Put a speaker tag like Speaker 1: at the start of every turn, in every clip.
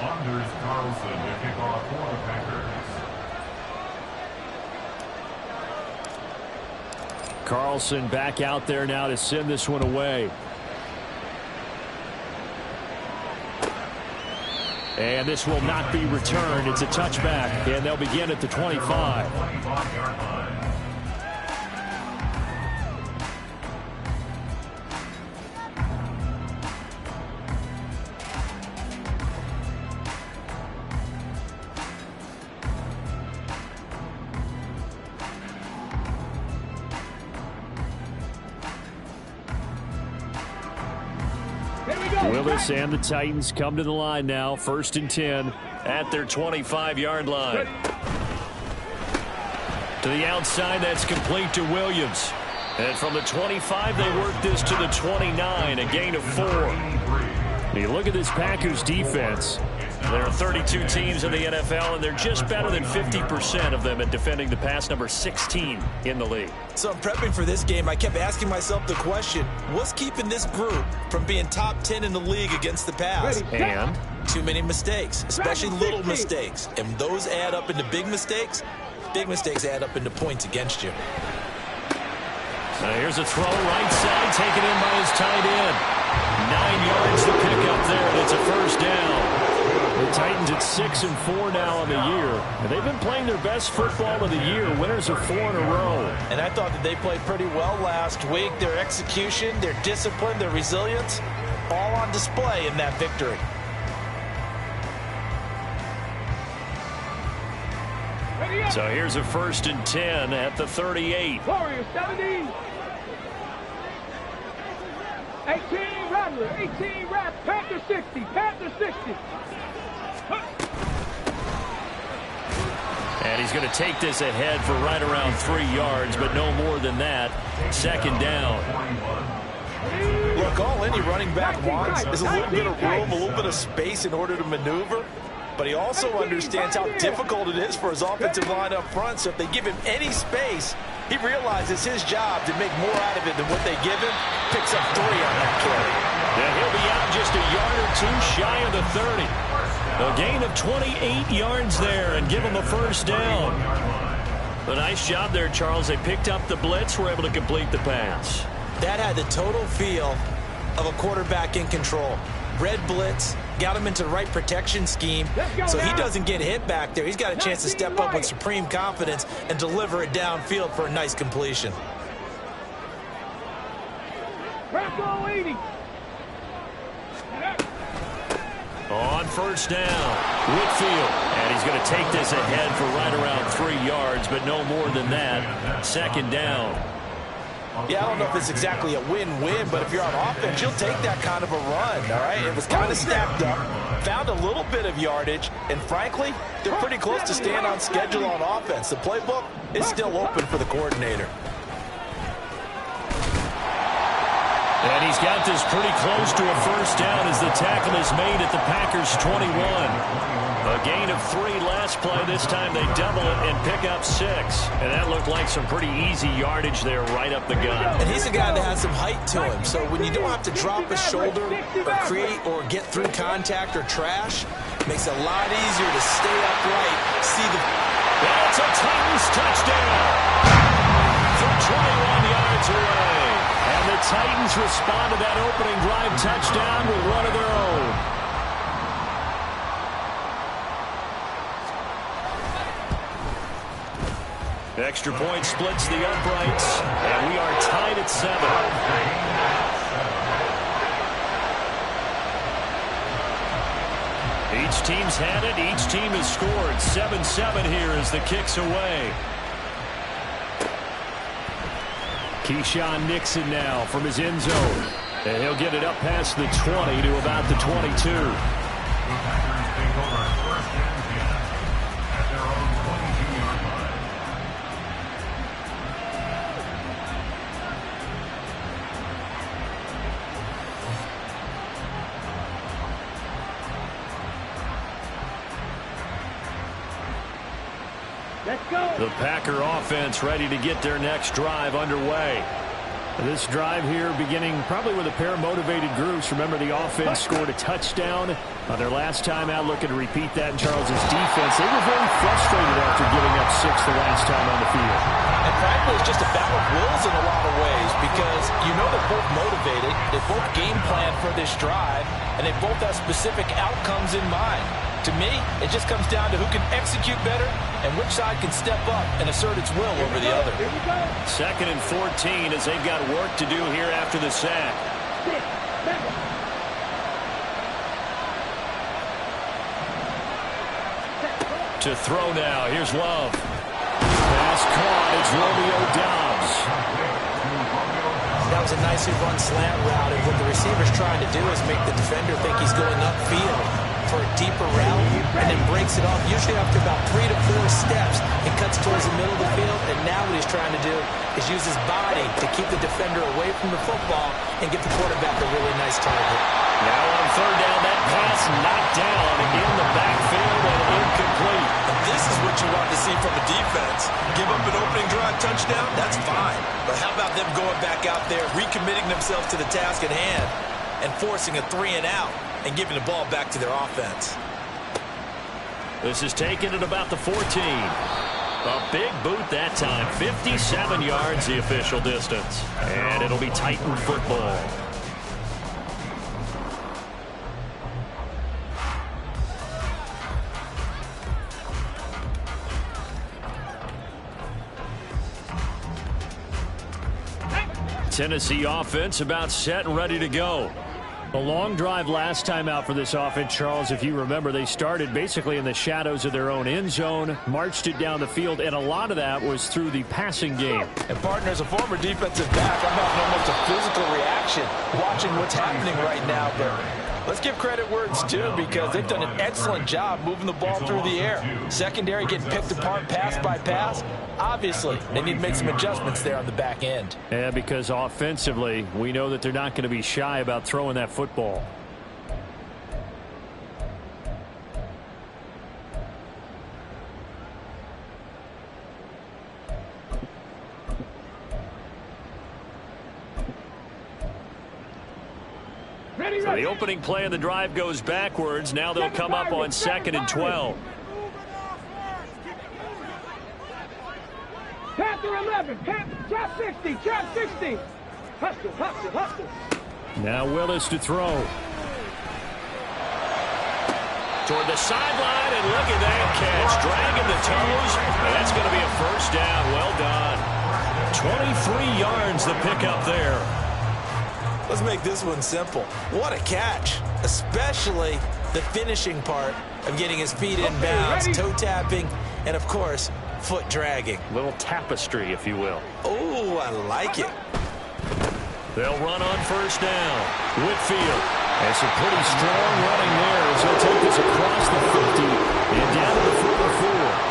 Speaker 1: Anders Carlson to kick off for the Packers.
Speaker 2: Carlson back out there now to send this one away. And this will not be returned. It's a touchback, and they'll begin at the 25. Willis and the Titans come to the line now. 1st and 10 at their 25-yard line. To the outside, that's complete to Williams. And from the 25, they work this to the 29, a gain of 4. You look at this Packers defense. There are 32 teams in the NFL, and they're just better than 50% of them at defending the pass, number 16 in the league.
Speaker 3: So I'm prepping for this game. I kept asking myself the question, what's keeping this group from being top 10 in the league against the pass?
Speaker 2: And
Speaker 3: too many mistakes, especially little mistakes. And those add up into big mistakes. Big mistakes add up into points against you.
Speaker 2: Here's a throw right side, taken in by his tight end. 9 yards to pick up there, and it's a first down. The Titans at 6-4 now on the year. And they've been playing their best football of the year, winners of 4 in a row.
Speaker 3: And I thought that they played pretty well last week. Their execution, their discipline, their resilience, all on display in that victory.
Speaker 2: So here's a 1st and 10 at the 38.
Speaker 4: Warriors 17. 18 Rattler, 18 Rat, Panther 60, Panther 60.
Speaker 2: And he's going to take this ahead for right around 3 yards, but no more than that. 2nd down.
Speaker 3: Look, all any running back wants is a little bit of room, a little bit of space in order to maneuver. But he also understands how difficult it is for his offensive line up front. So if they give him any space, he realizes his job to make more out of it than what they give him. Picks up 3 on that carry.
Speaker 2: Yeah, he'll be out just a yard or 2 shy of the 30. A gain of 28 yards there and give him a first down. A nice job there, Charles. They picked up the blitz, were able to complete the pass.
Speaker 3: That had the total feel of a quarterback in control. Red blitz, got him into the right protection scheme, so he doesn't get hit back there. He's got a chance to step up with supreme confidence and deliver it downfield for a nice completion.
Speaker 2: On first down, Whitfield. And he's going to take this ahead for right around 3 yards, but no more than that. 2nd down.
Speaker 3: Yeah, I don't know if it's exactly a win-win, but if you're on offense, you'll take that kind of a run, all right? It was kind of stacked up, found a little bit of yardage, and frankly, they're pretty close to staying on schedule on offense. The playbook is still open for the coordinator.
Speaker 2: And he's got this pretty close to a first down as the tackle is made at the Packers' 21. A gain of 3 last play. This time they double it and pick up 6. And that looked like some pretty easy yardage there right up the gut.
Speaker 3: And he's a guy that has some height to him. So when you don't have to drop a shoulder or create or get through contact or trash, it makes it a lot easier to stay upright. See the...
Speaker 2: That's a Titans touchdown from 21 yards away. And the Titans respond to that opening drive touchdown with one of their own. Extra point splits the uprights, and we are tied at 7. Each team's had it. Each team has scored. 7-7 here as the kick's away. Keyshawn Nixon now from his end zone. And he'll get it up past the 20 to about the 22. The Packer offense ready to get their next drive underway. This drive here beginning probably with a pair of motivated groups. Remember, the offense scored a touchdown on their last time out, looking to repeat that in Charles's defense. They were very frustrated after giving up 6 the last time on the field.
Speaker 3: And frankly, it's just a battle of wills in a lot of ways because you know they're both motivated, they both game plan for this drive, and they both have specific outcomes in mind. To me, it just comes down to who can execute better and which side can step up and assert its will over the other.
Speaker 2: 2nd and 14 as they've got work to do here after the sack. To throw now. Here's Love. Pass caught. It's Romeo Doubs.
Speaker 5: That was a nicely run slant route, and what the receiver's trying to do is make the defender think he's going upfield for a deeper route, and then breaks it off, usually after about 3 to 4 steps. It cuts towards the middle of the field, and now what he's trying to do is use his body to keep the defender away from the football and get the quarterback a really nice target.
Speaker 2: Now on 3rd down, that pass knocked down in the backfield and incomplete.
Speaker 3: And this is what you want to see from a defense. Give up an opening drive touchdown, that's fine. But how about them going back out there, recommitting themselves to the task at hand, and forcing a 3 and out and giving the ball back to their offense.
Speaker 2: This is taken at about the 14. A big boot that time. 57 yards the official distance. And it'll be Titan football. Tennessee offense about set and ready to go. A long drive last time out for this offense, Charles. If you remember, they started basically in the shadows of their own end zone, marched it down the field, and a lot of that was through the passing game.
Speaker 3: And partner, as a former defensive back, I'm having almost a physical reaction watching what's happening right now. But let's give credit where it's due because they've done an excellent job moving the ball through the air. Secondary getting picked apart pass by pass. Obviously, they need to make some adjustments there on the back end.
Speaker 2: Yeah, because offensively, we know that they're not going to be shy about throwing that football. So the opening play of the drive goes backwards. Now they'll come up on 2nd and 12.
Speaker 4: Panther 11, trap 60, trap 60. Hustle, hustle, hustle.
Speaker 2: Now Willis to throw. Toward the sideline, and look at that catch. Dragging the toes. That's going to be a 1st down. Well done. 23 yards the pickup there.
Speaker 3: Let's make this one simple. What a catch, especially the finishing part of getting his feet in bounds, toe tapping, and of course, foot dragging.
Speaker 2: Little tapestry, if you will.
Speaker 3: Oh, I like it.
Speaker 2: They'll run on 1st down. Whitfield. That's a pretty strong running there as he'll take this across the 50 and down to the 44.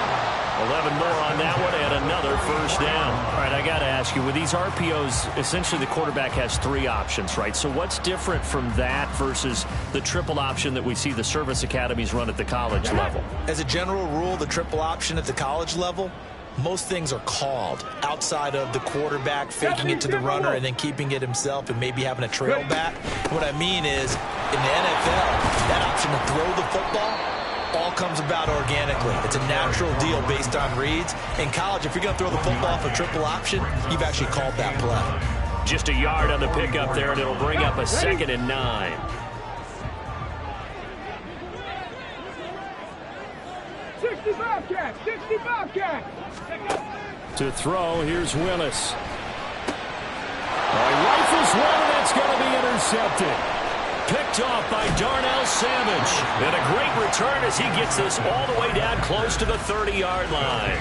Speaker 2: 11 more on that one and another 1st down. All right, I got to ask you, with these RPOs, essentially the quarterback has 3 options, right? So what's different from that versus the triple option that we see the service academies run at the college level?
Speaker 3: As a general rule, the triple option at the college level, most things are called outside of the quarterback faking it to the runner and then keeping it himself and maybe having a trail back. What I mean is, in the NFL, that option to throw the football all comes about organically. It's a natural deal based on reads. In college, if you're going to throw the football for triple option, you've actually called that play.
Speaker 2: Just a yard on the pickup there, and it'll bring up a 2nd and 9. To throw, here's Willis. He rifles one, and that's going to be intercepted. Picked off by Darnell Savage. And a great return as he gets this all the way down close to the 30-yard line.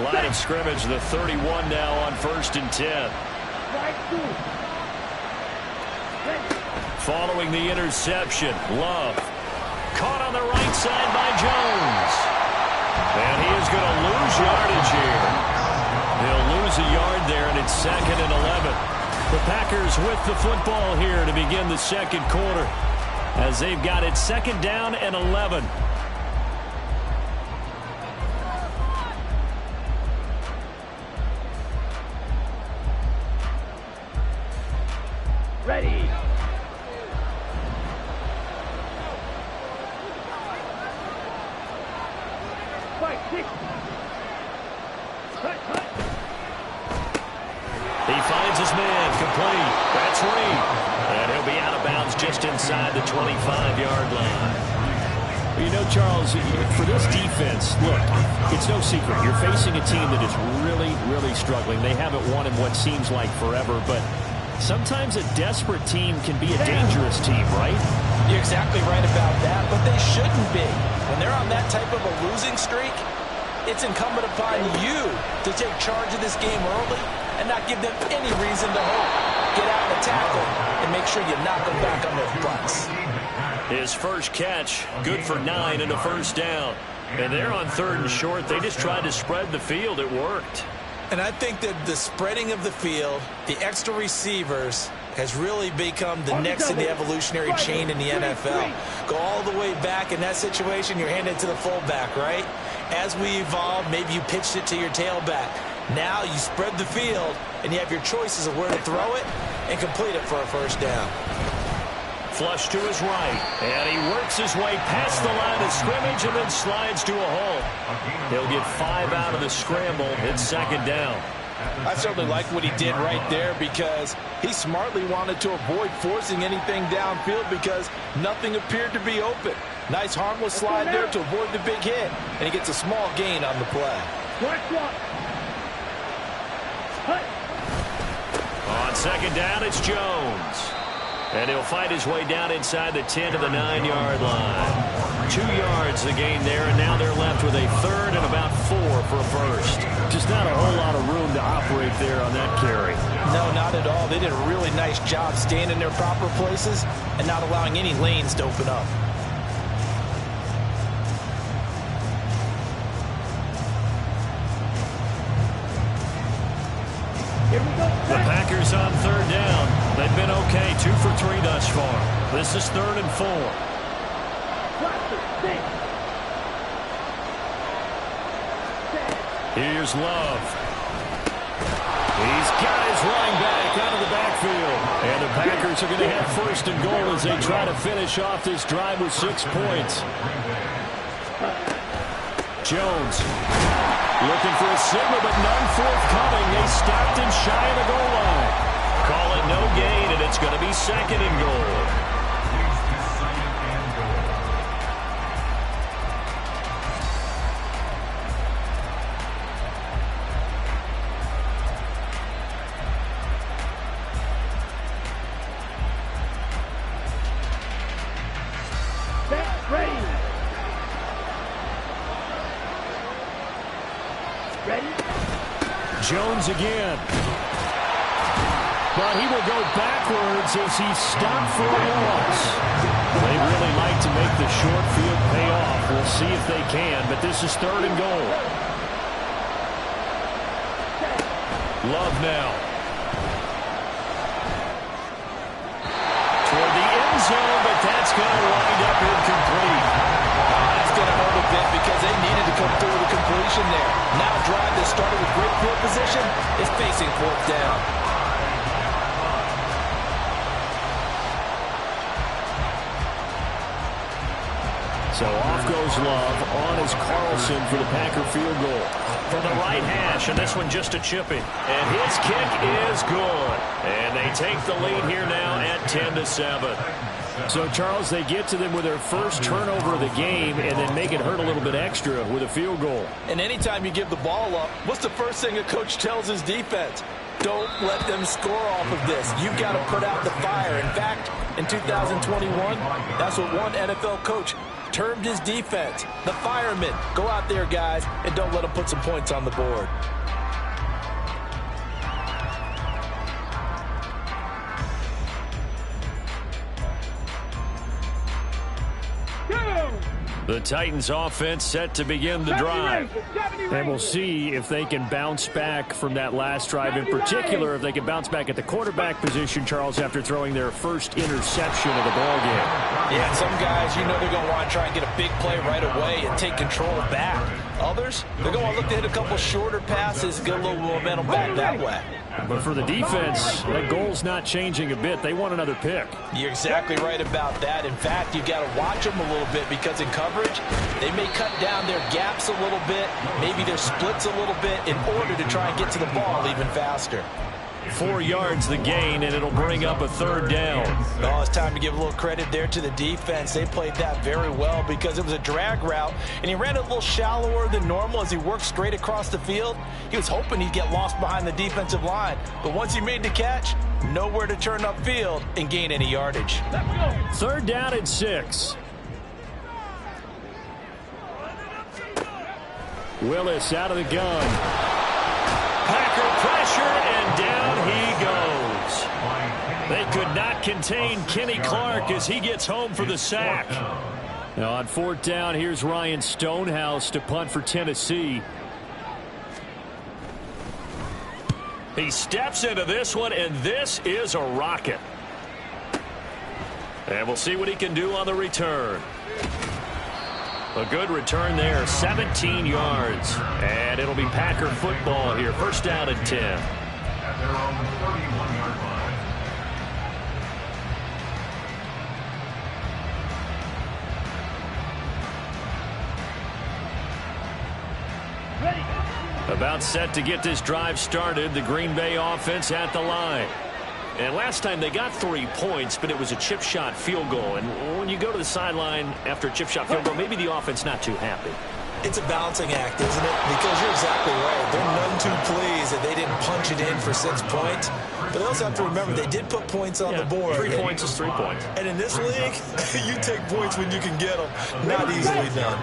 Speaker 2: Line of scrimmage, the 31 now on 1st and 10. Following the interception, Love. Caught on the right side by Jones. And he is going to lose yardage here. He'll lose a yard there, and it's 2nd and 11. The Packers with the football here to begin the 2nd quarter as they've got it 2nd down and 11.
Speaker 4: Ready. Fight, 60. Cut.
Speaker 2: He finds his man, complete. That's Reed. And he'll be out of bounds just inside the 25-yard line. You know, Charles, for this defense, look, it's no secret. You're facing a team that is really, really struggling. They haven't won in what seems like forever, but sometimes a desperate team can be a dangerous team, right?
Speaker 5: You're exactly right about that, but they shouldn't be. When they're on that type of a losing streak, it's incumbent upon you to take charge of this game early and not give them any reason to hope. Get out and tackle and make sure you knock them back on their butts.
Speaker 2: His first catch, good for 9 and a first down. And they're on 3rd and short. They just tried to spread the field. It worked.
Speaker 5: And I think that the spreading of the field, the extra receivers, has really become the next in the evolutionary chain in the NFL. Go all the way back in that situation, you're handed to the fullback, right? As we evolve, maybe you pitched it to your tailback. Now you spread the field, and you have your choices of where to throw it and complete it for a first down.
Speaker 2: Flush to his right, and he works his way past the line of scrimmage and then slides to a hole. He'll get 5 out of the scramble. It's 2nd down.
Speaker 3: I certainly like what he did right there because he smartly wanted to avoid forcing anything downfield because nothing appeared to be open. Nice harmless slide there to avoid the big hit, and he gets a small gain on the play.
Speaker 2: On 2nd down, it's Jones. And he'll fight his way down inside the 10 to the 9-yard line. 2 yards the gain there, and now they're left with a 3rd and about 4 for a first. Just not a whole lot of room to operate there on that carry.
Speaker 5: No, not at all. They did a really nice job staying in their proper places and not allowing any lanes to open up.
Speaker 2: The Packers on 3rd down. They've been okay, 2 for 3 thus far. This is 3rd and 4. Here's Love. He's got his running back out of the backfield. And the Packers are going to have 1st and goal as they try to finish off this drive with 6 points. Jones looking for a signal, but none forthcoming. They stopped him shy of the goal line. Call it no gain, and it's going to be 2nd and goal. Jones again. But he will go backwards as he's stopped for a loss. They really like to make the short field pay off. We'll see if they can, but this is 3rd and goal. Love now. Toward the end zone, but that's going to wind up incomplete.
Speaker 3: That's going to hurt a bit because they needed to come through with a completion there. Now drive that started with great field position is facing 4th down.
Speaker 2: So off goes Love. On is Carlson for the Packer field goal. From the right hash, and this one just a chipping. And his kick is good. And they take the lead here now at 10-7. So, Charles, they get to them with their first turnover of the game and then make it hurt a little bit extra with a field goal.
Speaker 3: And anytime you give the ball up, what's the first thing a coach tells his defense? Don't let them score off of this. You've got to put out the fire. In fact, in 2021, that's what one NFL coach termed his defense. The firemen. Go out there, guys, and don't let them put some points on the board.
Speaker 2: The Titans offense set to begin the drive. And we'll see if they can bounce back from that last drive. In particular, if they can bounce back at the quarterback position, Charles, after throwing their first interception of the ballgame.
Speaker 5: Yeah, some guys, you know they're going to want to try and get a big play right away and take control back. Others, they're going to look to hit a couple shorter passes, get a little momentum back that way.
Speaker 2: But for the defense, that goal's not changing a bit. They want another pick.
Speaker 3: You're exactly right about that. In fact, you've got to watch them a little bit because in coverage, they may cut down their gaps a little bit, maybe their splits a little bit in order to try and get to the ball even faster.
Speaker 2: 4 yards the gain, and it'll bring up a 3rd down.
Speaker 3: Oh, it's time to give a little credit there to the defense. They played that very well because it was a drag route, and he ran it a little shallower than normal as he worked straight across the field. He was hoping he'd get lost behind the defensive line, but once he made the catch, nowhere to turn upfield and gain any yardage.
Speaker 2: 3rd down and 6. Willis out of the gun. Packer pressure, and down he goes. They could not contain Kenny Clark as he gets home for the sack. Now on 4th down, here's Ryan Stonehouse to punt for Tennessee. He steps into this one, and this is a rocket. And we'll see what he can do on the return. A good return there, 17 yards. And it'll be Packer football here. 1st down and 10.
Speaker 1: At their own 31-yard line.
Speaker 2: About set to get this drive started. The Green Bay offense at the line. And last time they got 3 points, but it was a chip shot field goal. And when you go to the sideline after a chip shot field goal, maybe the offense not too happy.
Speaker 5: It's a balancing act, isn't it? Because you're exactly right. They're none too pleased that they didn't punch it in for 6 points. But they also have to remember they did put points on the board.
Speaker 2: 3 points is 3 points.
Speaker 5: And in this league, you take points when you can get them. Not easily done.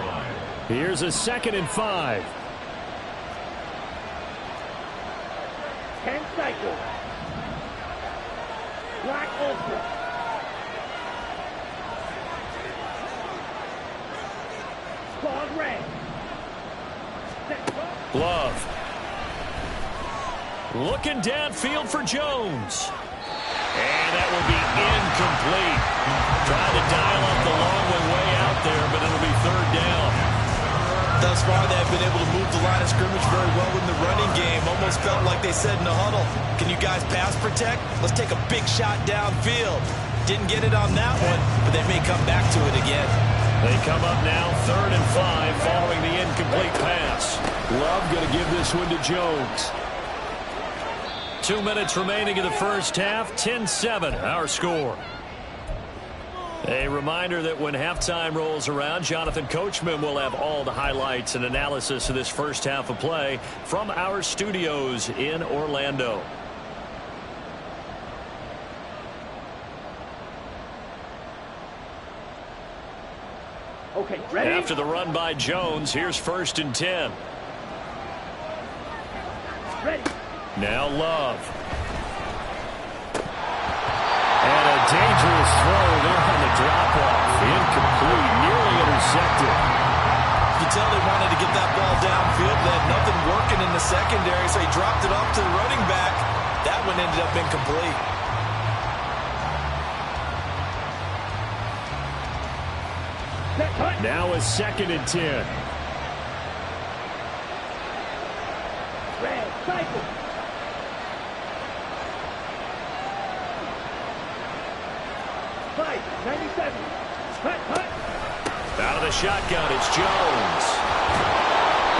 Speaker 2: Here's a 2nd and 5.
Speaker 4: 10 cycles. Black Ultra. Squad red.
Speaker 2: Love. Looking downfield for Jones. And that will be incomplete. Trying to dial up the long one way out there, but it'll be 3rd down.
Speaker 3: Thus far, they've been able to move the line of scrimmage very well in the running game. Almost felt like they said in the huddle, can you guys pass protect? Let's take a big shot downfield. Didn't get it on that one, but they may come back to it again.
Speaker 2: They come up now 3rd and 5 following the incomplete pass. Love going to give this one to Jones. 2 minutes remaining in the 1st half. 10-7 our score. A reminder that when halftime rolls around, Jonathan Coachman will have all the highlights and analysis of this 1st half of play from our studios in Orlando.
Speaker 4: Okay, ready?
Speaker 2: After the run by Jones, here's 1st and 10.
Speaker 4: Ready.
Speaker 2: Now Love. And a dangerous throw there on the drop-off. Incomplete, nearly intercepted.
Speaker 3: You can tell they wanted to get that ball downfield. They had nothing working in the secondary, so he dropped it off to the running back. That one ended up incomplete.
Speaker 2: Now a 2nd and 10.
Speaker 4: Red, cycle. Fight, 97. Hut.
Speaker 2: Out of the shotgun, it's Jones.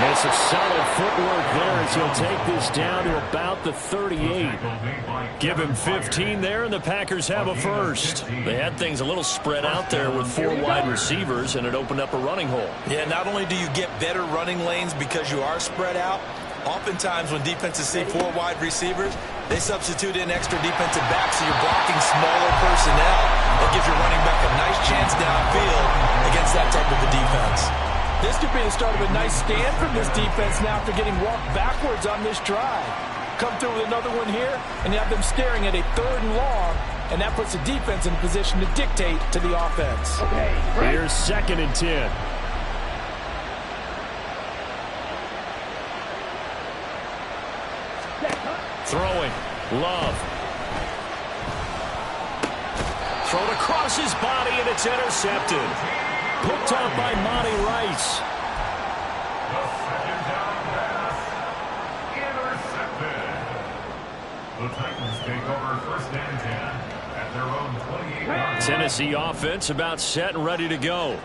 Speaker 2: And some solid footwork there as he'll take this down to about the 38. Give him 15 there, and the Packers have a 1st. They had things a little spread out there with 4 wide receivers, and it opened up a running hole.
Speaker 3: Yeah, not only do you get better running lanes because you are spread out, oftentimes when defenses see 4 wide receivers, they substitute in extra defensive backs, so you're blocking smaller personnel. That gives your running back a nice chance downfield against that type of a defense.
Speaker 4: This could be the start of a nice stand from this defense now after getting walked backwards on this drive. Come through with another one here, and you have them staring at a 3rd and long, and that puts the defense in a position to dictate to the offense. Okay,
Speaker 2: here's 2nd and 10. Throwing. Love. Thrown across his body, and it's intercepted. Picked up by Monty Rice.
Speaker 1: The 2nd down pass intercepted. take over first and 10 at their own 28-yard.
Speaker 2: Tennessee offense about set and ready to go.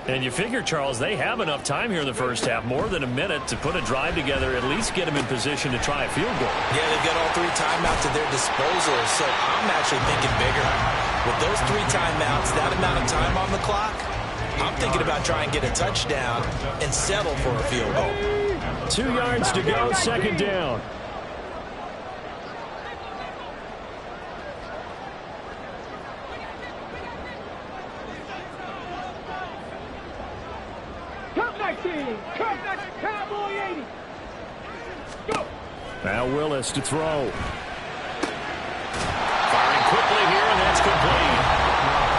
Speaker 2: And you figure, Charles, they have enough time here in the first half, more than a minute, to put a drive together, at least get them in position to try a field goal.
Speaker 5: Yeah, they've got all 3 timeouts at their disposal, so I'm actually thinking bigger. With those 3 timeouts, that amount of time on the clock, I'm thinking about trying to get a touchdown and settle for a field goal.
Speaker 2: 2 yards to go, second down. Now Willis to throw. Firing quickly here, and that's complete.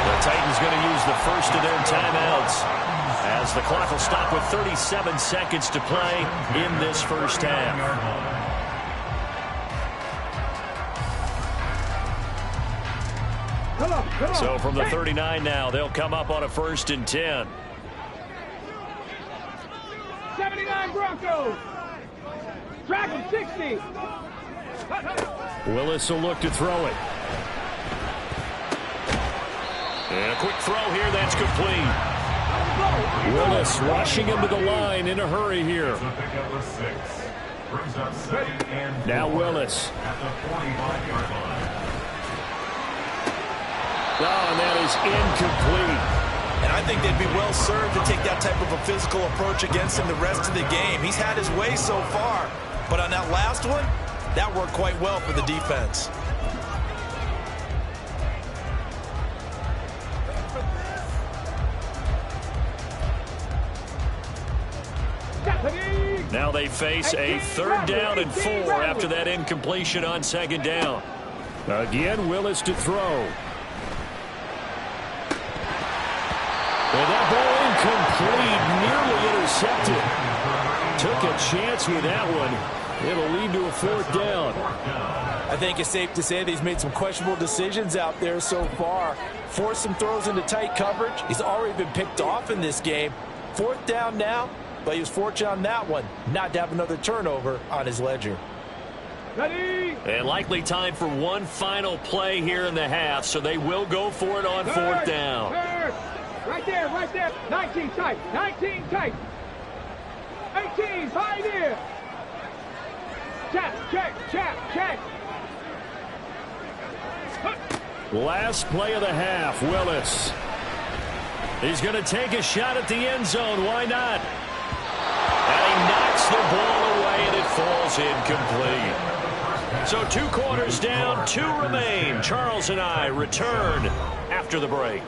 Speaker 2: The Titans going to use the first of their timeouts, as the clock will stop with 37 seconds to play in this first half. So from the 39 now, they'll come up on a 1st and 10.
Speaker 6: 79 Broncos. Track him 60.
Speaker 2: Willis will look to throw it. And a quick throw here, that's complete. Willis rushing him to the line in a hurry here. Now Willis.
Speaker 1: At the 45-yard line.
Speaker 2: Oh, and that is incomplete.
Speaker 3: And I think they'd be well served to take that type of a physical approach against him the rest of the game. He's had his way so far, but on that last one, that worked quite well for the defense.
Speaker 2: Now they face a 3rd down and 4 after that incompletion on 2nd down. Again, Willis to throw. And that ball incomplete, nearly intercepted. Took a chance with that one. It'll lead to a 4th down.
Speaker 4: I think it's safe to say that he's made some questionable decisions out there so far. Forced some throws into tight coverage. He's already been picked off in this game. 4th down now, but he was fortunate on that one not to have another turnover on his ledger.
Speaker 6: Ready?
Speaker 2: And likely time for one final play here in the half, so they will go for it on 4th down.
Speaker 6: Right there, right there. 19 tight, 19 tight. 18, pioneer. Check, check, check, check.
Speaker 2: Last play of the half, Willis. He's going to take a shot at the end zone. Why not? And he knocks the ball away, and it falls incomplete. So 2 quarters down, 2 remain. Charles and I return after the break.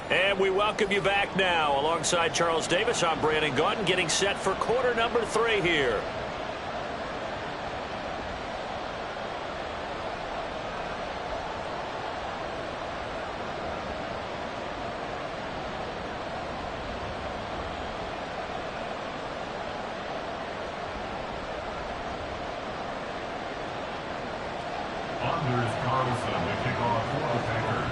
Speaker 2: And we welcome you back now. Alongside Charles Davis, I'm Brandon Gaudin, getting set for quarter number 3 here.
Speaker 1: Anders Carlson to kick off for the Packers.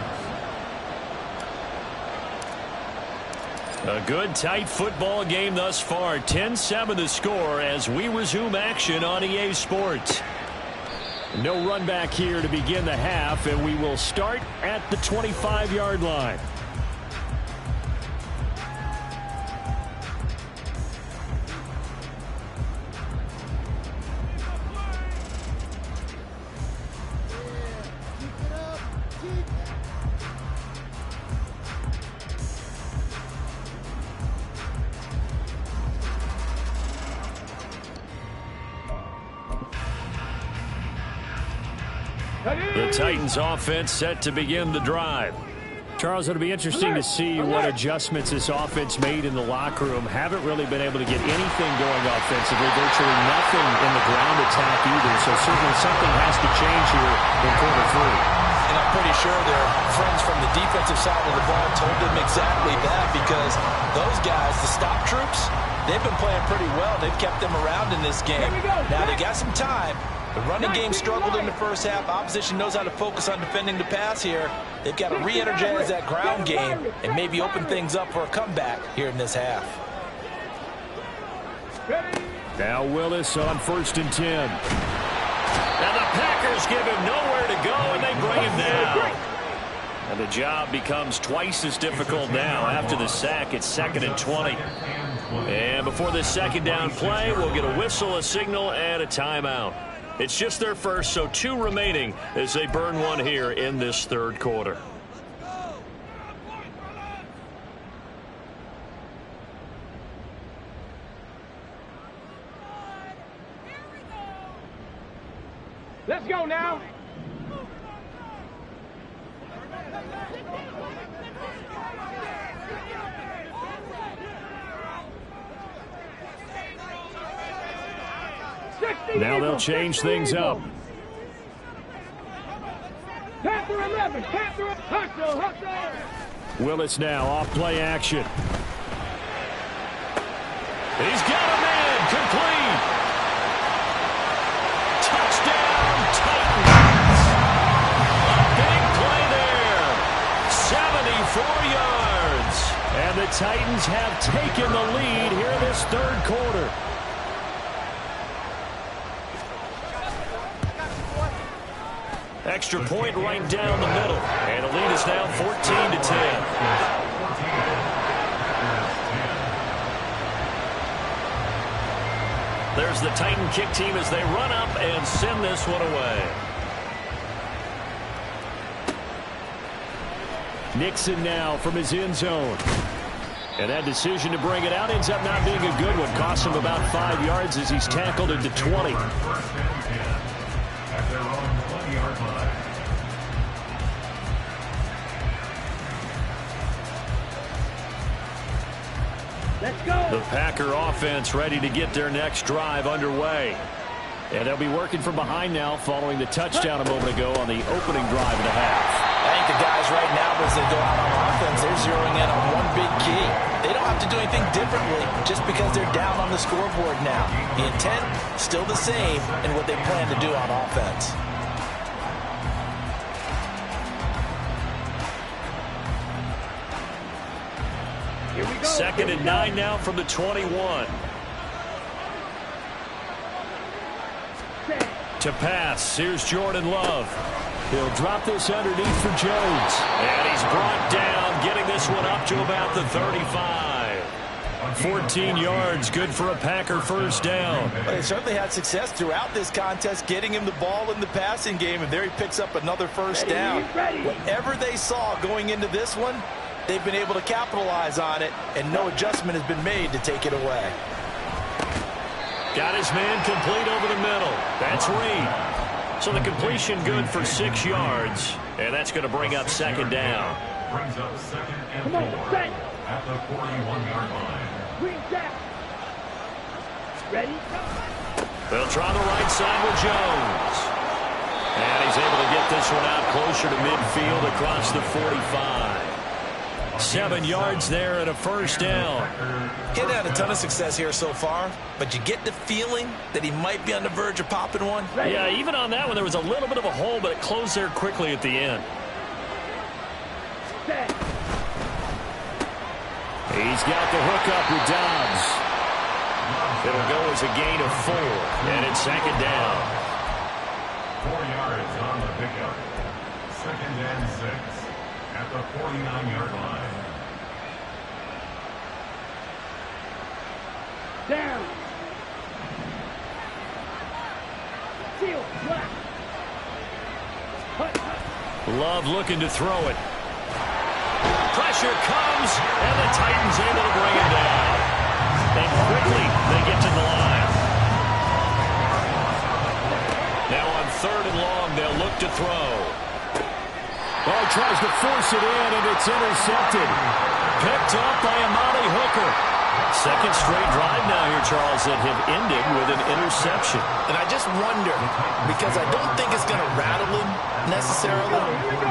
Speaker 2: A good, tight football game thus far. 10-7 the score as we resume action on EA Sports. No run back here to begin the half, and we will start at the 25-yard line. The Titans offense set to begin the drive. Charles, it'll be interesting to see what adjustments this offense made in the locker room. Haven't really been able to get anything going offensively, virtually nothing in the ground attack either. So certainly something has to change here in quarter 3.
Speaker 4: And I'm pretty sure their friends from the defensive side of the ball told them exactly that, because those guys, the stop troops, they've been playing pretty well. They've kept them around in this game. Now they got some time. The running game struggled in the first half. Opposition knows how to focus on defending the pass here. They've got to re-energize that ground game and maybe open things up for a comeback here in this half.
Speaker 2: Now Willis on 1st and 10. And the Packers give him nowhere to go, and they bring him down. And the job becomes twice as difficult now. After the sack, it's 2nd and 20. And before this second down play, we'll get a whistle, a signal, and a timeout. It's just their first, so 2 remaining as they burn one here in this third quarter.
Speaker 6: Let's go now.
Speaker 2: Now they'll change things up.
Speaker 6: Panther 11, Panther, hustle.
Speaker 2: Willis now off play action. He's got a man, complete. Touchdown, Titans. A big play there. 74 yards. And the Titans have taken the lead here this third quarter. Extra point right down the middle. And the lead is now 14-10. There's the Titan kick team as they run up and send this one away. Nixon now from his end zone. And that decision to bring it out ends up not being a good one. Costs him about 5 yards as he's tackled into 20.
Speaker 1: At their own 20-yard line.
Speaker 6: Let's go.
Speaker 2: The Packer offense ready to get their next drive underway. And they'll be working from behind now following the touchdown a moment ago on the opening drive of the half.
Speaker 4: I think the guys right now, as they go out on offense, they're zeroing in on one big key. They don't have to do anything differently just because they're down on the scoreboard now. The intent, still the same in what they plan to do on offense.
Speaker 6: Here we go.
Speaker 2: 2nd and 9 now from the 21. To pass, here's Jordan Love. He'll drop this underneath for Jones. And he's brought down, getting this one up to about the 35. 14 yards, good for a Packer first down.
Speaker 3: Well, they certainly had success throughout this contest, getting him the ball in the passing game, and there he picks up another first down. Whatever they saw going into this one, they've been able to capitalize on it, and no adjustment has been made to take it away.
Speaker 2: Got his man complete over the middle. That's Reed. So the completion good for 6 yards, and that's going to bring up second down.
Speaker 1: Brings up 2nd and 4 at the 41-yard line.
Speaker 6: Green jack. Ready?
Speaker 2: They'll try the right side with Jones. And he's able to get this one out closer to midfield across the 45. 7 yards there and a first down.
Speaker 4: He hasn't had a ton of success here so far, but you get the feeling that he might be on the verge of popping one.
Speaker 2: Yeah, even on that one, there was a little bit of a hole, but it closed there quickly at the end. He's got the hook up with Dobbs. It'll go as a gain of 4, and it's second down.
Speaker 1: 4 yards on the pickup. 2nd and 6 at the 49-yard line.
Speaker 6: Down. Seal.
Speaker 2: Love looking to throw it. Pressure comes, and the Titans able to bring it down. And quickly, they get to the line. Now on 3rd and long, they'll look to throw. Oh, tries to force it in, and it's intercepted. Picked up by Amani Hooker. Second straight drive now here, Charles, that have ended with an interception.
Speaker 3: And I just wonder, because I don't think it's going to rattle him necessarily.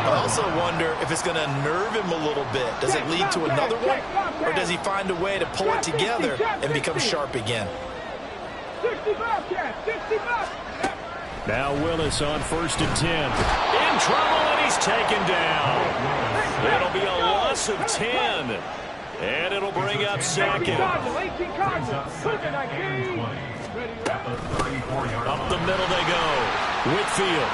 Speaker 3: I also wonder if it's going to nerve him a little bit. Does it lead to another one? Or does he find a way to pull it together and become sharp again?
Speaker 6: 60 Bobcats, 60 Bobcats.
Speaker 2: Now Willis on 1st and 10. In trouble, and he's taken down. It'll be a loss of 10. And it'll bring up second.
Speaker 6: 18 Cardinals. Put it 19.
Speaker 2: Up the middle they go. Whitfield.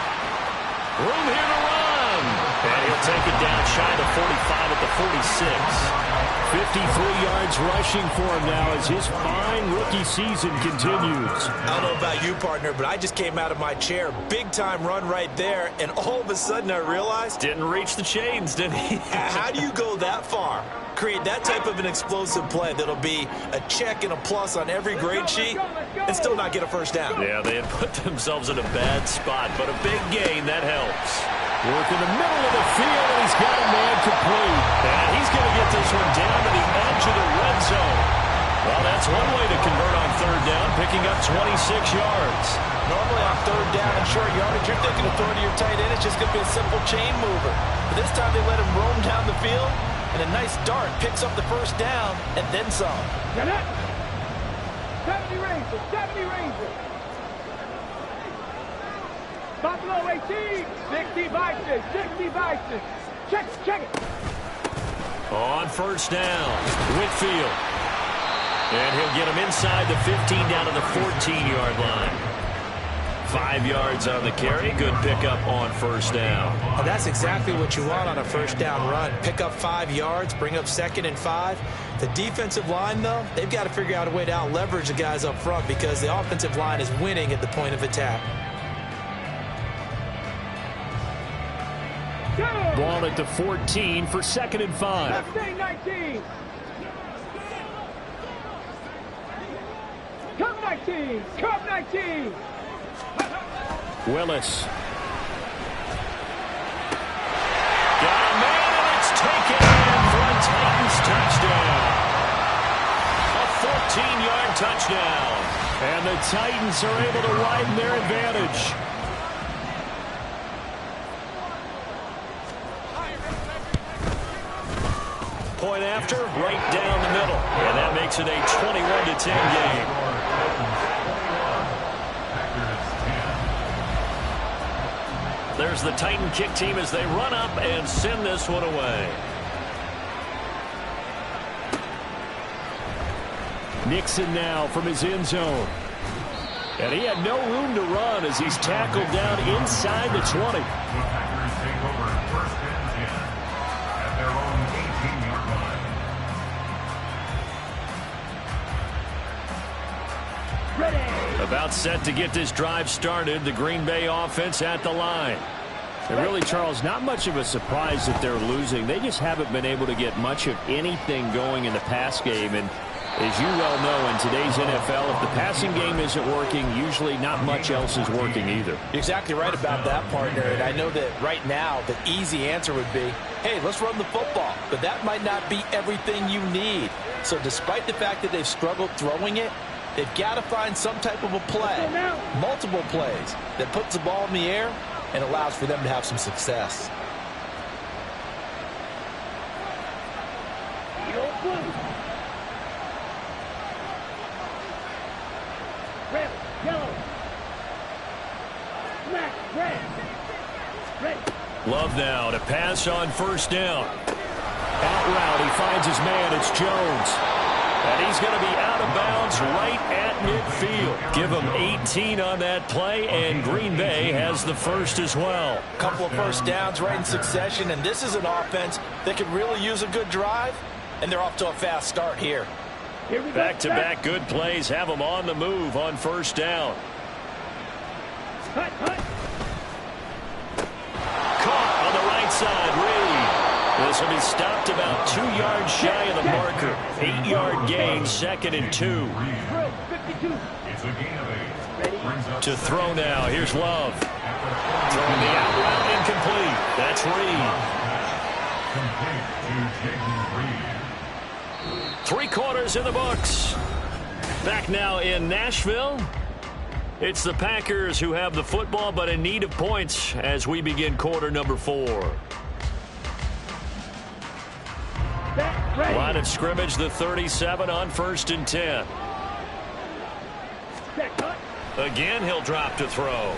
Speaker 2: Room here to run. And he'll take it down shy of the 45 at the 46. 53 yards rushing for him now as his fine rookie season continues.
Speaker 3: I don't know about you, partner, but I just came out of my chair. Big-time run right there, and all of a sudden I realized...
Speaker 2: Didn't reach the chains, did he?
Speaker 3: How do you go that far? Create that type of an explosive play that'll be a check and a plus on every grade sheet and still not get a first down.
Speaker 2: Yeah, they had put themselves in a bad spot, but a big gain, that helps. Work in the middle of the field, and he's got a man complete. And he's going to get this one down to the edge of the red zone. Well, that's one way to convert on 3rd down, picking up 26 yards.
Speaker 3: Normally on 3rd down and short yardage, you're thinking of throwing to your tight end. It's just going to be a simple chain mover. But this time they let him roam down the field, and a nice dart picks up the first down and then some.
Speaker 6: 70 Rangers, 70 Rangers. Buffalo 18, 60 Bison, 60 Bison. Check it.
Speaker 2: On 1st down, Whitfield. And he'll get him inside the 15 down to the 14-yard line. 5 yards on the carry. Good pickup on 1st down.
Speaker 5: Well, that's exactly what you want on a 1st down run. Pick up 5 yards, bring up 2nd and 5. The defensive line, though, they've got to figure out a way to out-leverage the guys up front because the offensive line is winning at the point of attack.
Speaker 2: Ball at the 14 for 2nd and 5.
Speaker 6: Left side 19. Come 19. Come 19.
Speaker 2: Willis. Got a man, and it's taken in for a Titans touchdown. A 14-yard touchdown. And the Titans are able to widen their advantage. Point after, right down the middle. And that makes it a 21-10 game. There's the Titan kick team as they run up and send this one away. Nixon now from his end zone. And he had no room to run as he's tackled down inside the 20. About set to get this drive started. The Green Bay offense at the line. And really, Charles, not much of a surprise that they're losing. They just haven't been able to get much of anything going in the pass game. And as you well know, in today's NFL, if the passing game isn't working, usually not much else is working either.
Speaker 5: You're exactly right about that, partner. And I know that right now the easy answer would be, hey, let's run the football. But that might not be everything you need. So despite the fact that they've struggled throwing it, they've got to find some type of a play, multiple plays, that puts the ball in the air and allows for them to have some success.
Speaker 6: Red, yellow. Black, red.
Speaker 2: Love now to pass on 1st down. Out route, he finds his man. It's Jones. And he's going to be out of bounds right at midfield. Give him 18 on that play, and Green Bay has the first as well.
Speaker 3: Couple of first downs right in succession, and this is an offense that could really use a good drive, and they're off to a fast start here.
Speaker 2: Back-to-back good plays have them on the move on 1st down.
Speaker 6: Hut.
Speaker 2: Caught on the right side, Reed. This will be stopped about 2 yards shy of the marker. 8-yard gain, 2nd and 2.
Speaker 6: 52.
Speaker 1: It's a gain of 8.
Speaker 2: To throw now, here's Love. Throwing the out route incomplete. That's Reed.
Speaker 1: Complete to Jaden Reed.
Speaker 2: Three quarters in the books. Back now in Nashville. It's the Packers who have the football, but in need of points as we begin quarter number 4. Line of scrimmage, the 37 on 1st and 10. Again, he'll drop to throw.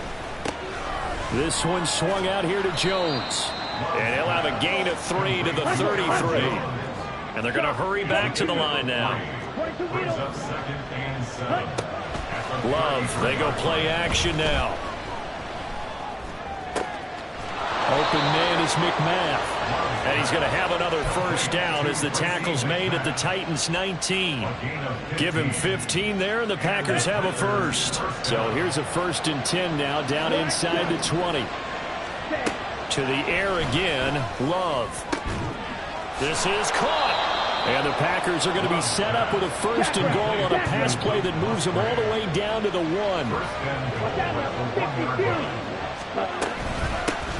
Speaker 2: This one swung out here to Jones. And he'll have a gain of 3 to the 33. And they're going to hurry back to the line now. Love, they go play action now. Open man is McMath. And he's going to have another first down as the tackle's made at the Titans 19. Give him 15 there, and the Packers have a first. So here's a 1st and 10 now, down inside the 20. To the air again, Love. This is caught. And the Packers are going to be set up with a 1st and goal on a pass play that moves them all the way down to the 1.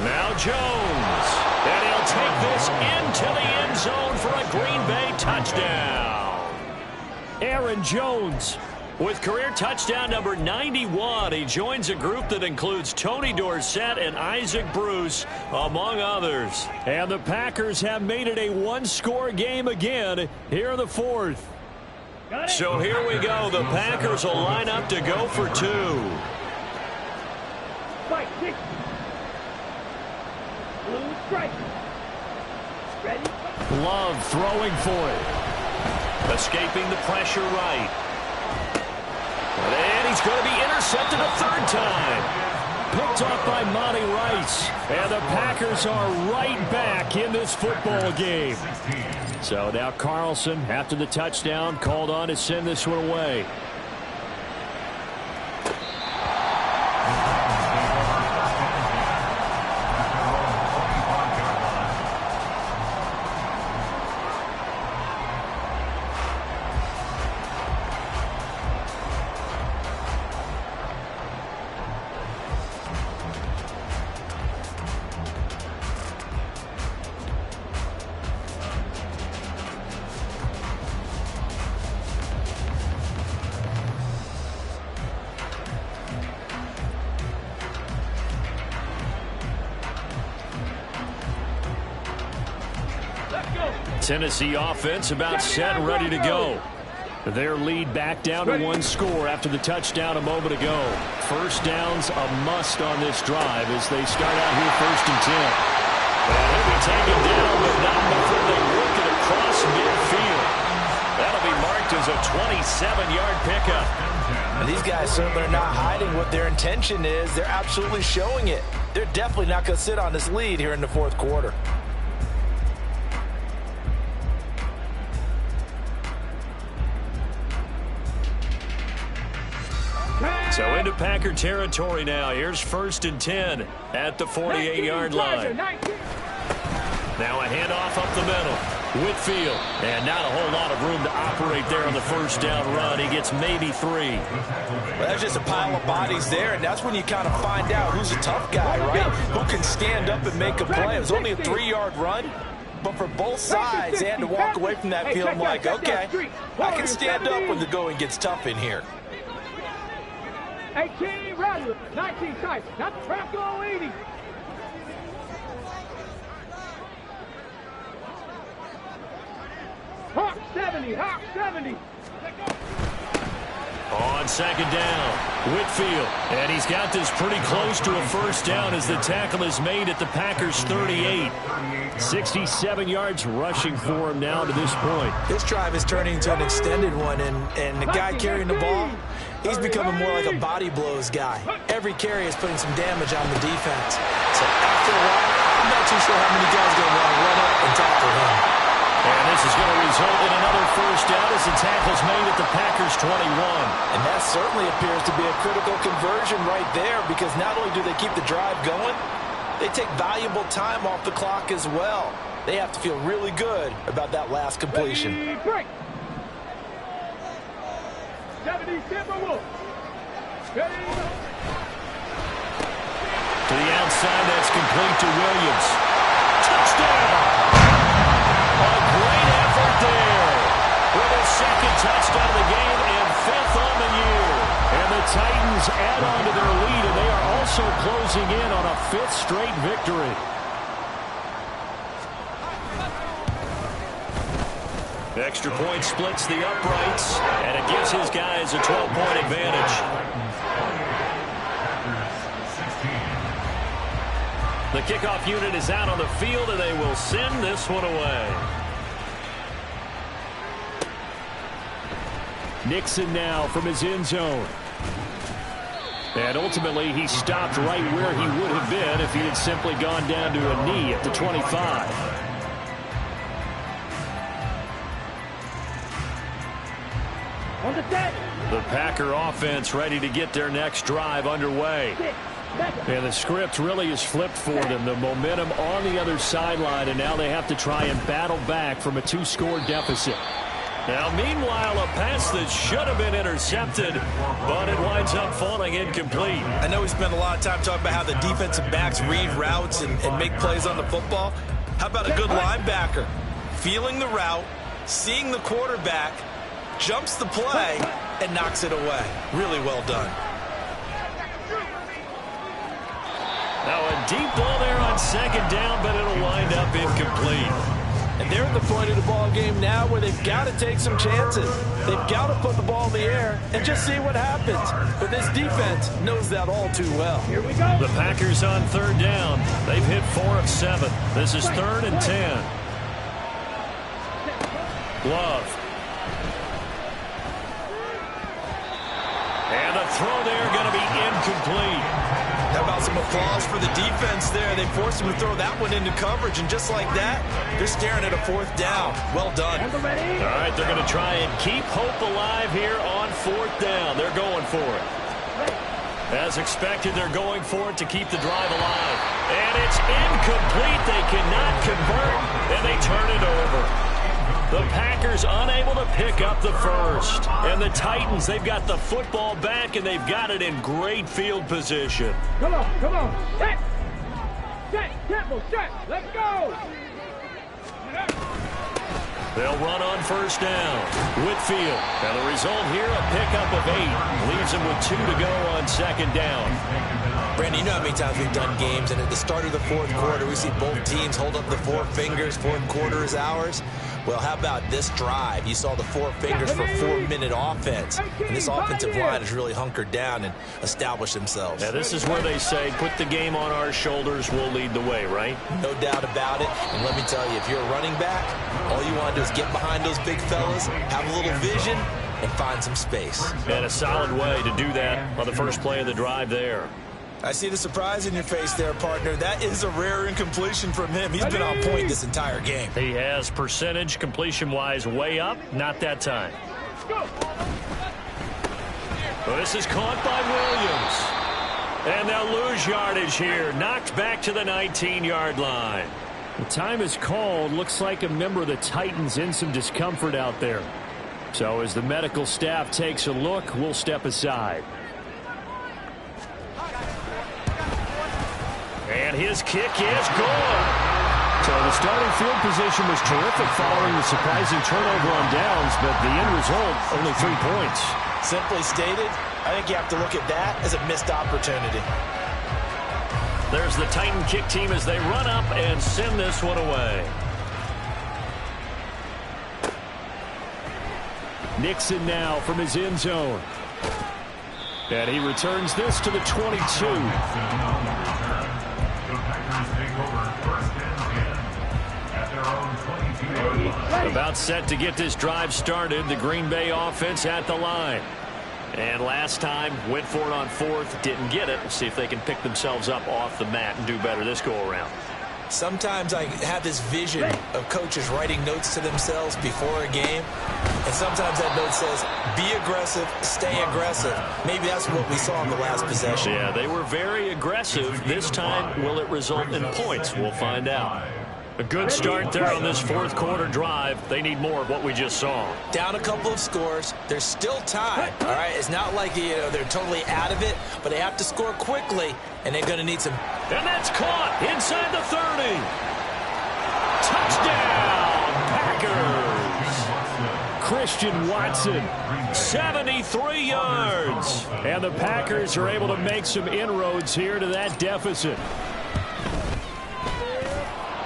Speaker 2: Now Jones. And he'll take this into the end zone for a Green Bay touchdown. Aaron Jones with career touchdown number 91. He joins a group that includes Tony Dorsett and Isaac Bruce, among others. And the Packers have made it a one-score game again here in the 4th. So here we go. The Packers will line up to go for 2. Love throwing for it. Escaping the pressure right. And he's going to be intercepted a 3rd time. Picked off by Monty Rice. And the Packers are right back in this football game. So now Carlson, after the touchdown, called on to send this one away. Tennessee offense about set and ready to go. Their lead back down to 1 score after the touchdown a moment ago. First down's a must on this drive as they start out here 1st and 10. And he'll be taken down, but not before they work it across midfield. That'll be marked as a 27-yard pickup.
Speaker 4: And these guys certainly are not hiding what their intention is. They're absolutely showing it. They're definitely not going to sit on this lead here in the 4th quarter.
Speaker 2: So into Packer territory now. Here's 1st and 10 at the 48-yard line. Now a handoff up the middle. Whitfield. And not a whole lot of room to operate there on the first down run. He gets maybe 3.
Speaker 4: Well, there's just a pile of bodies there, and that's when you kind of find out who's a tough guy, right? Who can stand up and make a play. It was only a 3-yard run. But for both sides, they had to walk away from that feeling like, okay, I can stand up when the going gets tough in here.
Speaker 6: 18 Rattler, 19 Tice, not the trap goal 80. Hawk 70, Hawk 70.
Speaker 2: On 2nd down, Whitfield. And he's got this pretty close to a first down as the tackle is made at the Packers 38. 67 yards rushing for him now to this point.
Speaker 4: This drive is turning into an extended one, and the guy carrying the ball, he's becoming more like a body blows guy. Every carry is putting some damage on the defense. So after a while, I'm not too sure how many guys are going to want to run up and tackle him.
Speaker 2: And this is going to result in another first down as the tackle's made at the Packers 21.
Speaker 4: And that certainly appears to be a critical conversion right there, because not only do they keep the drive going, they take valuable time off the clock as well. They have to feel really good about that last completion.
Speaker 6: Break. 70 Timberwolves. Ready.
Speaker 2: To the outside, that's complete to Williams. Touchdown! A great effort there. Titans add on to their lead, and they are also closing in on a 5th straight victory. Extra point splits the uprights, and it gives his guys a 12-point advantage. The kickoff unit is out on the field, and they will send this one away. Nixon now from his end zone. And ultimately, he stopped right where he would have been if he had simply gone down to a knee at the 25. The Packer offense ready to get their next drive underway. And the script really is flipped for them. The momentum on the other sideline, and now they have to try and battle back from a 2-score deficit. Now, meanwhile, a pass that should have been intercepted, but it winds up falling incomplete.
Speaker 3: I know we spent a lot of time talking about how the defensive backs read routes and make plays on the football. How about a good linebacker? Feeling the route, seeing the quarterback, jumps the play, and knocks it away. Really well done.
Speaker 2: Now a deep ball there on 2nd down, but it'll wind up incomplete.
Speaker 4: And they're at the point of the ball game now where they've got to take some chances. They've got to put the ball in the air and just see what happens. But this defense knows that all too well.
Speaker 6: Here we go.
Speaker 2: The Packers on 3rd down. They've hit 4 of 7. This is 3rd and 10. Love. And the throw there going to be incomplete.
Speaker 3: How about some applause for the defense there? They forced him to throw that one into coverage, and just like that, they're staring at a 4th down. Well done.
Speaker 2: All right, they're going to try and keep hope alive here on 4th down. They're going for it. As expected, they're going for it to keep the drive alive. And it's incomplete. They cannot convert, and they turn it over. The Packers unable to pick up the first. And the Titans, they've got the football back, and they've got it in great field position.
Speaker 6: Come on, come on. Set. Set, tempo, set. Let's go.
Speaker 2: They'll run on 1st down. Whitfield. And the result here, a pickup of 8. Leaves them with 2 to go on 2nd down.
Speaker 5: Brandon, you know how many times we've done games, and at the start of the 4th quarter, we see both teams hold up the 4 fingers. 4th quarter is ours. Well, how about this drive? You saw the 4 fingers for 4-minute offense. And this offensive line has really hunkered down and established themselves.
Speaker 2: Now, this is where they say, put the game on our shoulders, we'll lead the way, right?
Speaker 5: No doubt about it. And let me tell you, if you're a running back, all you want to do is get behind those big fellas, have a little vision, and find some space.
Speaker 2: And a solid way to do that on the first play of the drive there.
Speaker 3: I see the surprise in your face there, partner. That is a rare incompletion from him. He's been on point this entire game.
Speaker 2: He has percentage completion-wise way up. Not that time. Well, this is caught by Williams. And they'll lose yardage here. Knocked back to the 19-yard line. The time is called. Looks like a member of the Titans in some discomfort out there. So as the medical staff takes a look, we'll step aside. And his kick is good. So the starting field position was terrific following the surprising turnover on downs, but the end result, only 3 points.
Speaker 3: Simply stated, I think you have to look at that as a missed opportunity.
Speaker 2: There's the Titan kick team as they run up and send this one away. Nixon now from his end zone. And he returns this to the 22. About set to get this drive started. The Green Bay offense at the line. And last time, went for it on 4th, didn't get it. We'll see if they can pick themselves up off the mat and do better this go-around.
Speaker 5: Sometimes I have this vision of coaches writing notes to themselves before a game. And sometimes that note says, be aggressive, stay aggressive. Maybe that's what we saw in the last possession.
Speaker 2: Yeah, they were very aggressive. This time, will it result in points? We'll find out. A good start there on this 4th quarter drive. They need more of what we just saw.
Speaker 5: Down a couple of scores. There's still time. All right, it's not like they're totally out of it, but they have to score quickly, and they're going to need some.
Speaker 2: And that's caught inside the 30. Touchdown, Packers. Christian Watson. 73 yards. And the Packers are able to make some inroads here to that deficit.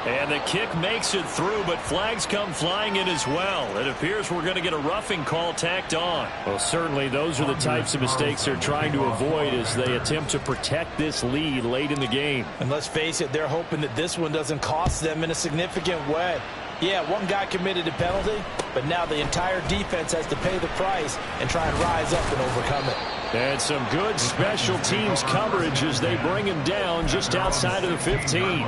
Speaker 2: And the kick makes it through, but flags come flying in as well. It appears we're going to get a roughing call tacked on. Well, certainly those are the types of mistakes they're trying to avoid as they attempt to protect this lead late in the game.
Speaker 4: And let's face it, they're hoping that this one doesn't cost them in a significant way. Yeah, one guy committed a penalty, but now the entire defense has to pay the price and try and rise up and overcome it.
Speaker 2: And some good special teams coverage as they bring him down just outside of the 15.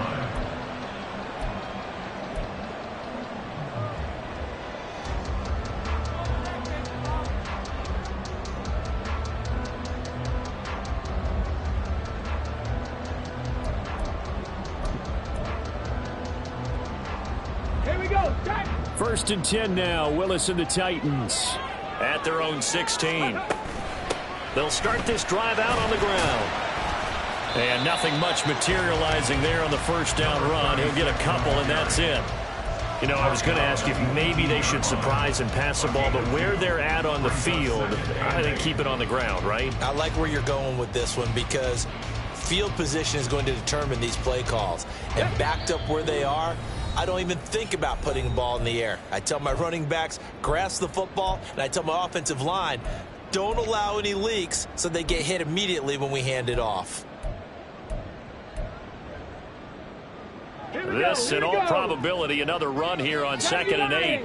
Speaker 2: First and 10 now. Willis and the Titans at their own 16. They'll start this drive out on the ground. And nothing much materializing there on the first down run. He'll get a couple, and that's it. You know, I was going to ask if maybe they should surprise and pass the ball, but where they're at on the field, I think keep it on the ground, right?
Speaker 5: I like where you're going with this one because field position is going to determine these play calls. And backed up where they are, I don't even think about putting the ball in the air. I tell my running backs, grasp the football, and I tell my offensive line, don't allow any leaks so they get hit immediately when we hand it off.
Speaker 2: This, in all probability, another run here on 2nd and 8.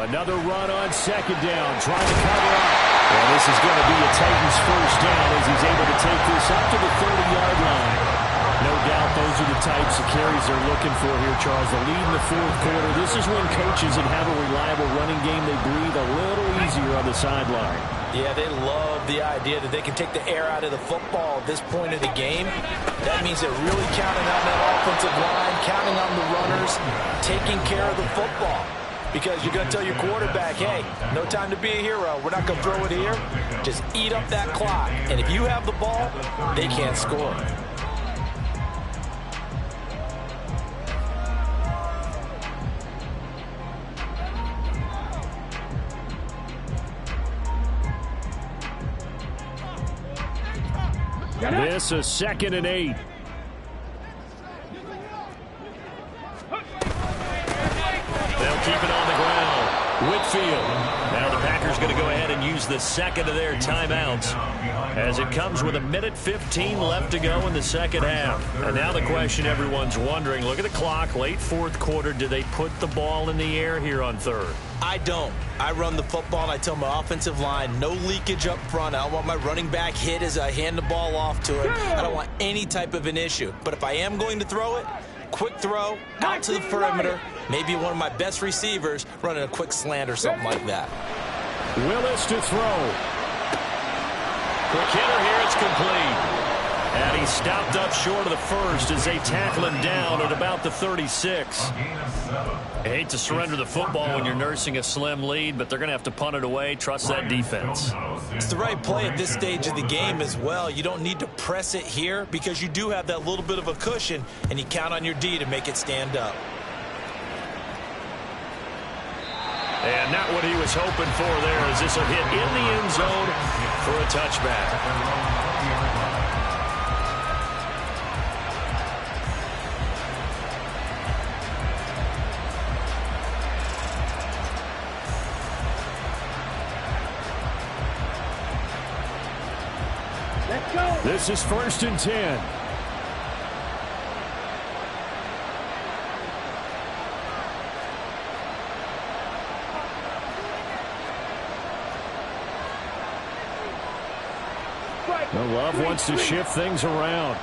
Speaker 2: Another run on 2nd down, trying to cover up. And this is going to be a Titans first down as he's able to take this up to the 30-yard line. No doubt those are the types of carries they're looking for here, Charles. The lead in the fourth quarter. This is when coaches that have a reliable running game, they breathe a little easier on the sideline.
Speaker 4: Yeah, they love the idea that they can take the air out of the football at this point of the game. That means they're really counting on that offensive line, counting on the runners, taking care of the football. Because you're going to tell your quarterback, hey, no time to be a hero. We're not going to throw it here. Just eat up that clock. And if you have the ball, they can't score.
Speaker 2: This is 2nd and 8. They'll keep it on the ground. Whitfield. Now the Packers going to go ahead and use the second of their timeouts as it comes with 1:15 left to go in the second half. And now the question everyone's wondering, look at the clock, late fourth quarter, do they put the ball in the air here on third?
Speaker 5: I don't. I run the football, and I tell my offensive line, no leakage up front. I don't want my running back hit as I hand the ball off to him. I don't want any type of an issue. But if I am going to throw it, quick throw, out to the perimeter, maybe one of my best receivers running a quick slant or something like that.
Speaker 2: Willis to throw. Quick hitter here, it's complete. And he stopped up short of the first as they tackle him down at about the 36. I hate to surrender the football when you're nursing a slim lead, but they're going to have to punt it away. Trust that defense.
Speaker 5: It's the right play at this stage of the game as well. You don't need to press it here because you do have that little bit of a cushion, and you count on your D to make it stand up.
Speaker 2: And not what he was hoping for there as this will hit in the end zone for a touchback. This is 1st and 10. Well, Love wants to shift things around.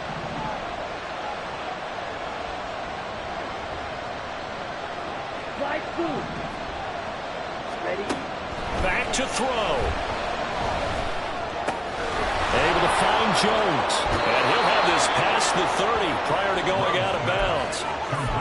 Speaker 2: Back to throw. Able to find Jones. And he'll have this past the 30 prior to going out of bounds.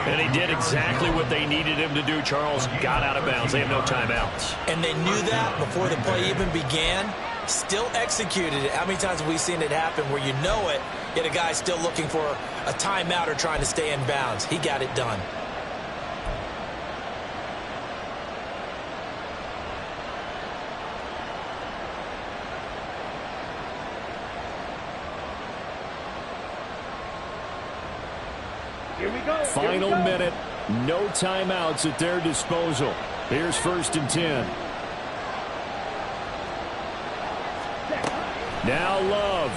Speaker 2: And he did exactly what they needed him to do, Charles. Got out of bounds. They have no timeouts.
Speaker 5: And they knew that before the play even began. Still executed it. How many times have we seen it happen where you know it, yet a guy still looking for a timeout or trying to stay in bounds? He got it done.
Speaker 6: Here we go.
Speaker 2: Final minute. No timeouts at their disposal. Here's 1st and 10. Now Love.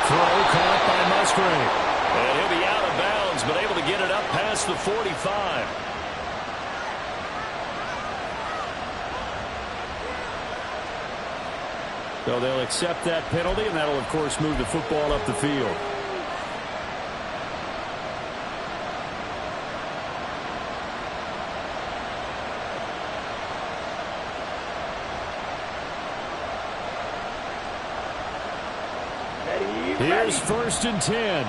Speaker 2: Throw caught by Musgrave. And he'll be out of bounds, but able to get it up past the 45. So they'll accept that penalty, and that'll, of course, move the football up the field. Here's 1st and 10.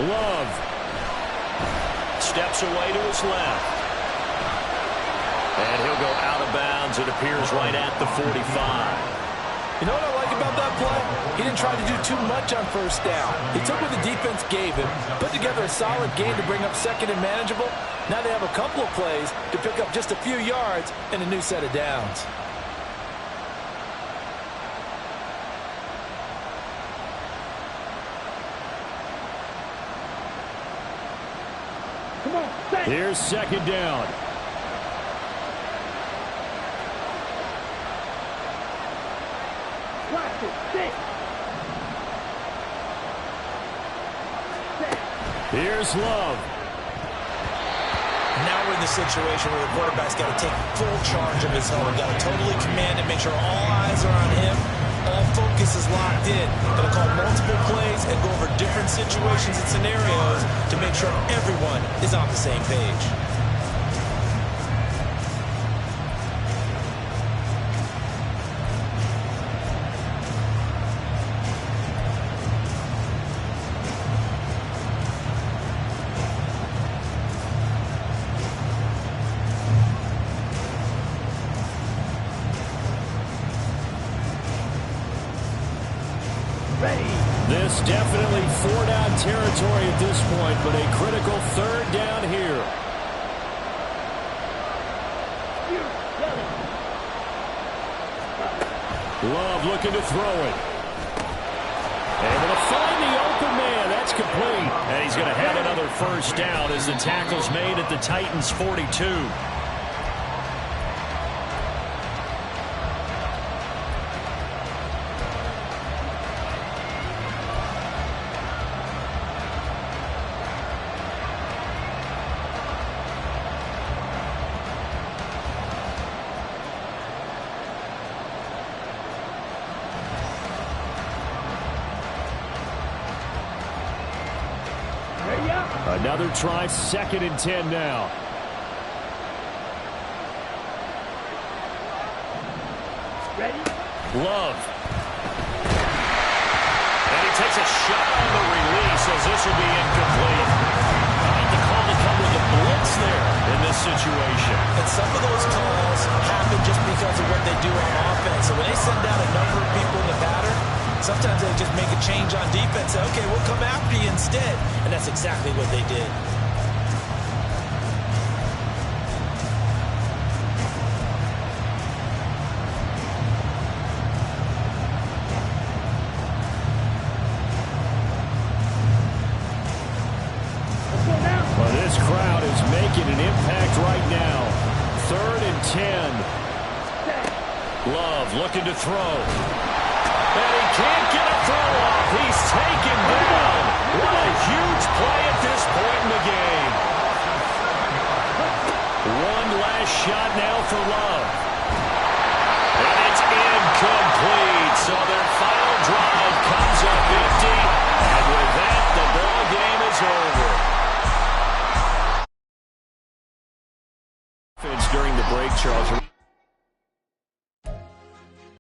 Speaker 2: Love. Steps away to his left. And he'll go out of bounds. It appears right at the 45.
Speaker 4: You know what I like about that play? He didn't try to do too much on 1st down. He took what the defense gave him, put together a solid game to bring up 2nd and manageable. Now they have a couple of plays to pick up just a few yards and a new set of downs.
Speaker 2: Here's 2nd down. Here's Love.
Speaker 5: Now we're in the situation where the quarterback's got to take full charge of his own. Got to totally command and make sure all eyes are on him. All focus is locked in. Got to call multiple plays and go over different situations and scenarios to make sure everyone is on the same page.
Speaker 2: This definitely 4-down territory at this point, but a critical 3rd down here. Love looking to throw it. Able to find the open man. That's complete. And he's going to have another 1st down as the tackle's made at the Titans' 42. Another try, 2nd and 10 now.
Speaker 6: Ready?
Speaker 2: Love. And he takes a shot on the release as this will be incomplete. I like the call to come with a blitz there in this situation.
Speaker 5: And some of those calls happen just because of what they do on offense. So when they send out a number of people in the pattern, sometimes they just make a change on defense. Say, okay, we'll come after you instead. And that's exactly what they did.
Speaker 2: Well, this crowd is making an impact right now. 3rd and 10. Love looking to throw. And he can't get a throw off. He's taken down. What a huge play at this point in the game. One last shot now for Love.